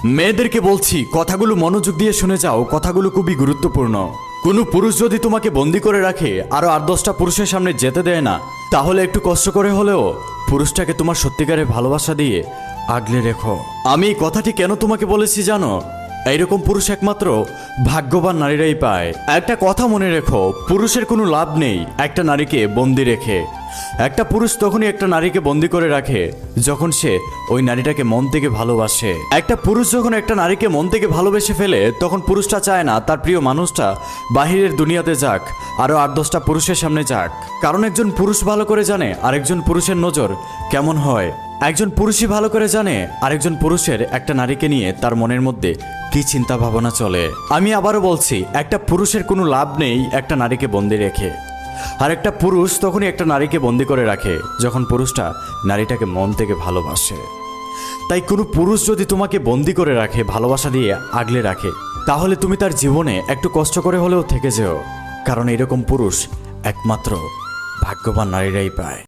মেয়েদেরকে বলছি, কথাগুলো মনোযোগ দিয়ে শুনে যাও, কথাগুলো খুবই গুরুত্বপূর্ণ। কোনো পুরুষ যদি তোমাকে বন্দি করে রাখে, আরো 8-10টা পুরুষের সামনে যেতে দেয় না, তাহলে একটু কষ্ট করে হলেও পুরুষটাকে তোমার সত্যিকারের ভালোবাসা দিয়ে আগলে রেখো। আমি এই কথাটি কেন তোমাকে বলেছি জানো? এইরকম পুরুষ একমাত্র ভাগ্যবান নারীরাই পায়। একটা কথা মনে রেখো, পুরুষের কোনো লাভ নেই একটা নারীকে বন্দি রেখে। একটা পুরুষ তখনই একটা নারীকে বন্দি করে রাখে যখন সে ওই নারীটাকে মন থেকে ভালোবাসে। একটা পুরুষ যখন একটা নারীকে মন থেকে ভালোবেসে ফেলে, তখন পুরুষটা চায় না তার প্রিয় মানুষটা বাহিরের দুনিয়াতে যাক, আরো 8-10টা পুরুষের সামনে যাক। কারণ একজন পুরুষ ভালো করে জানে আরেকজন পুরুষের নজর কেমন হয়। একজন পুরুষই ভালো করে জানে আরেকজন পুরুষের একটা নারীকে নিয়ে তার মনের মধ্যে কি চিন্তা ভাবনা চলে। আমি আবারও বলছি, একটা পুরুষের কোনো লাভ নেই একটা নারীকে বন্দি রেখে। আর একটা পুরুষ তখনই একটা নারীকে বন্দি করে রাখে যখন পুরুষটা নারীটাকে মন থেকে ভালোবাসে। তাই কোনো পুরুষ যদি তোমাকে বন্দি করে রাখে, ভালোবাসা দিয়ে আগলে রাখে, তাহলে তুমি তার জীবনে একটু কষ্ট করে হলেও থেকে যেও। কারণ এরকম পুরুষ একমাত্র ভাগ্যবান নারীরাই পায়।